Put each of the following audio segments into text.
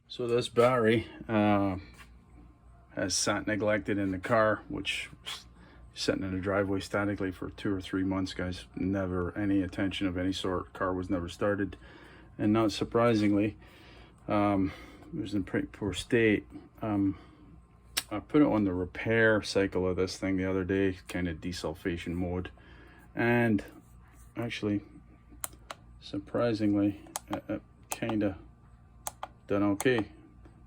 So this battery has sat neglected in the car, which was sitting in the driveway statically for 2 or 3 months, guys. Never any attention of any sort. Car was never started, and not surprisingly, it was in pretty poor state. I put it on the repair cycle of this thing the other day, kind of desulfation mode, and actually, surprisingly, it kind of done okay.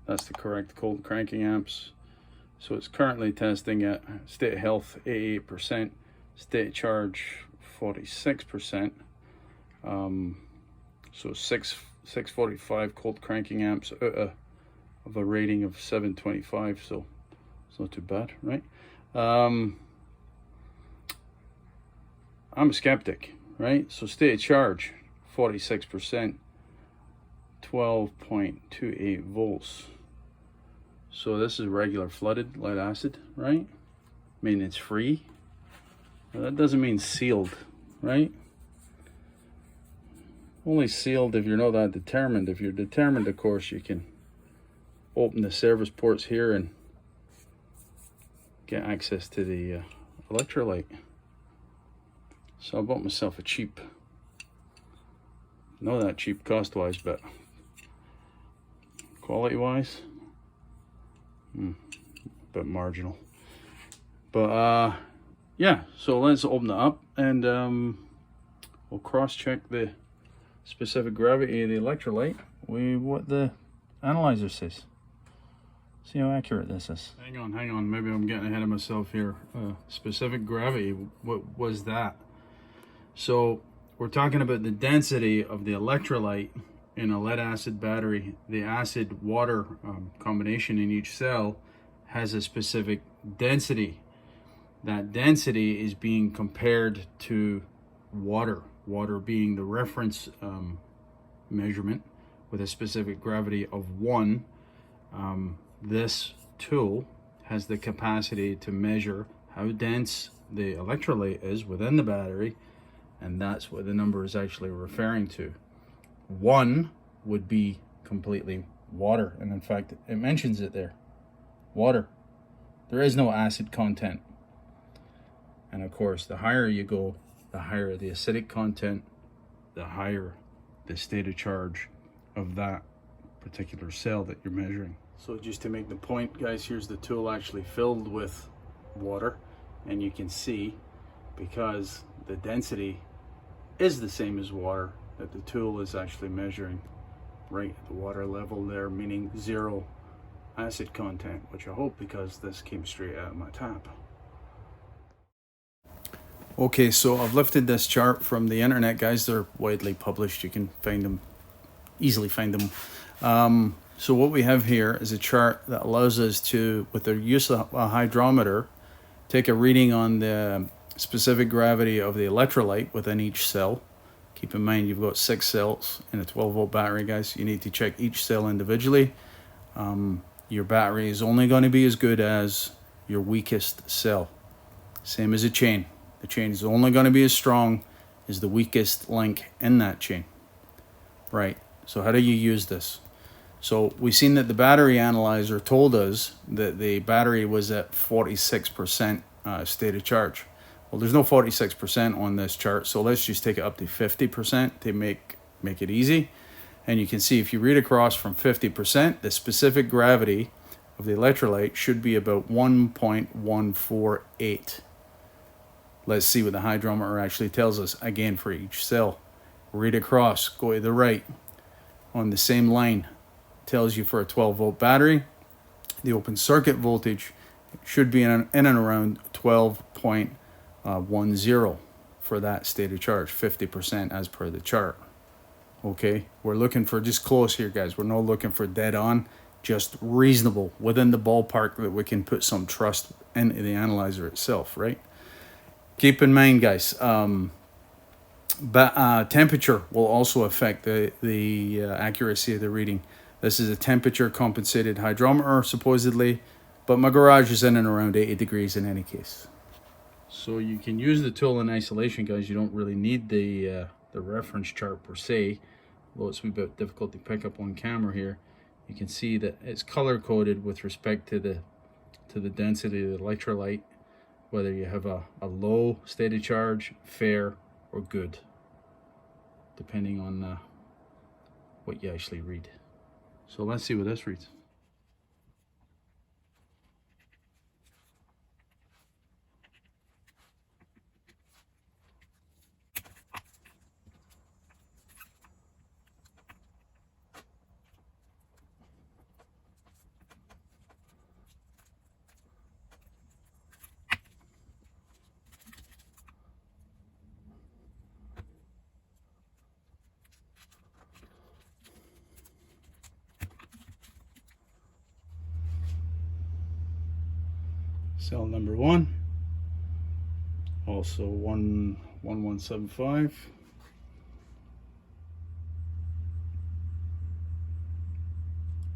That's the correct cold cranking amps. So it's currently testing at state of health 88%, state of charge 46%. So 645 cold cranking amps out of a rating of 725. So it's not too bad, right? I'm a skeptic, right? So state of charge 46%. 12.28 volts. So this is regular flooded lead acid, right? I mean, it's free. Now, that doesn't mean sealed, right? Only sealed if you're not that determined. If you're determined, of course, you can open the service ports here and get access to the electrolyte. So I bought myself a cheap, not that cheap cost-wise, but quality-wise, but marginal. But yeah, so let's open it up and we'll cross-check the specific gravity of the electrolyte with what the analyzer says. See how accurate this is. Hang on, maybe I'm getting ahead of myself here. Specific gravity, what was that? So we're talking about the density of the electrolyte in a lead acid battery. The acid water combination in each cell has a specific density. That density is being compared to water being the reference measurement with a specific gravity of 1. This tool has the capacity to measure how dense the electrolyte is within the battery, and that's what the number is actually referring to. 1 would be completely water, and in fact it mentions it there, water. There is no acid content. And of course, the higher you go, the higher the acidic content, the higher the state of charge of that particular cell that you're measuring. So just to make the point, guys, here's the tool actually filled with water, and you can see, because the density is the same as water, that the tool is actually measuring right at the water level there, meaning 0 acid content, which I hope, because this came straight out of my tap. Okay, so I've lifted this chart from the internet, guys. They're widely published. You can find them, easily find them. So what we have here is a chart that allows us to, with the use of a hydrometer, take a reading on the specific gravity of the electrolyte within each cell. Keep in mind, you've got 6 cells in a 12-volt battery, guys. You need to check each cell individually. Your battery is only going to be as good as your weakest cell. Same as a chain. The chain is only going to be as strong as the weakest link in that chain. Right, so how do you use this? So we've seen that the battery analyzer told us that the battery was at 46% state of charge. Well, there's no 46% on this chart, so let's just take it up to 50% to make it easy. And you can see, if you read across from 50%, the specific gravity of the electrolyte should be about 1.148. Let's see what the hydrometer actually tells us, again, for each cell. Read across, go to the right. On the same line, tells you for a 12-volt battery, the open circuit voltage should be in and around 12.10 for that state of charge, 50% as per the chart. Okay, we're looking for just close here, guys. We're not looking for dead on, just reasonable, within the ballpark that we can put some trust in the analyzer itself, right? Keep in mind, guys, temperature will also affect the accuracy of the reading. This is a temperature compensated hydrometer, supposedly, but my garage is in and around 80 degrees in any case. So you can use the tool in isolation, guys. You don't really need the reference chart per se, although it's a bit difficult to pick up on camera here. you can see that it's color coded with respect to the density of the electrolyte, whether you have a low state of charge, fair, or good, depending on what you actually read. So let's see what this reads. Cell number 1, also 1175.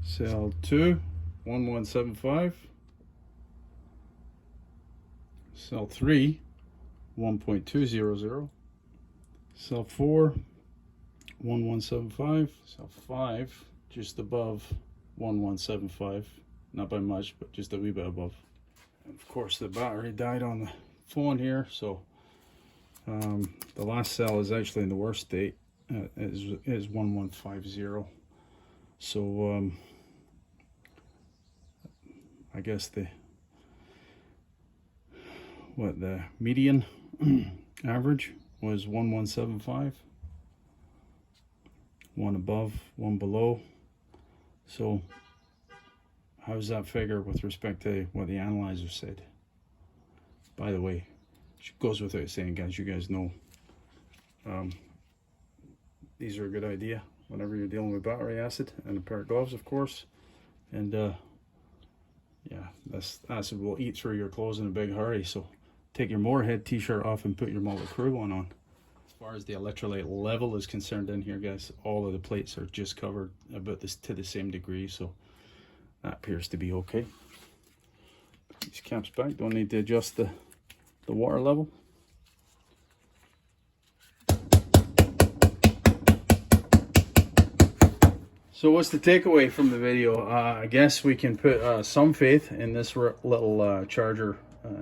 Cell 2, 1175. Cell 3, 1.200. Cell 4, 1175. Cell 5, just above 1175. Not by much, but just a wee bit above. And of course, the battery died on the phone here, so the last cell is actually in the worst state. Is 1150. So I guess the median average was 1175. One above, one below. So how's that figure with respect to what the analyzer said? By the way, it goes without saying, guys, you guys know these are a good idea whenever you're dealing with battery acid, and a pair of gloves, of course. And yeah, this acid will eat through your clothes in a big hurry, so take your Moorhead t-shirt off and put your Mullet Crew one on. As far as the electrolyte level is concerned in here, guys, all of the plates are just covered about this to the same degree, so that appears to be okay. Put these caps back, don't need to adjust the water level. So what's the takeaway from the video? I guess we can put some faith in this little charger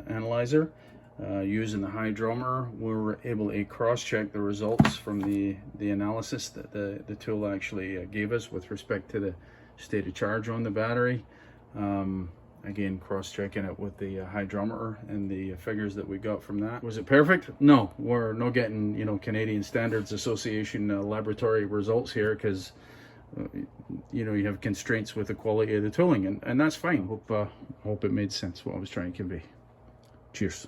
analyzer. Using the hydrometer, we were able to cross-check the results from the analysis that the tool actually gave us with respect to the state of charge on the battery. Again, cross-checking it with the hydrometer and the figures that we got from that. Was it perfect? No, we're not getting, you know, Canadian Standards Association laboratory results here, because you know, you have constraints with the quality of the tooling, and that's fine. Hope it made sense what I was trying to convey. Cheers.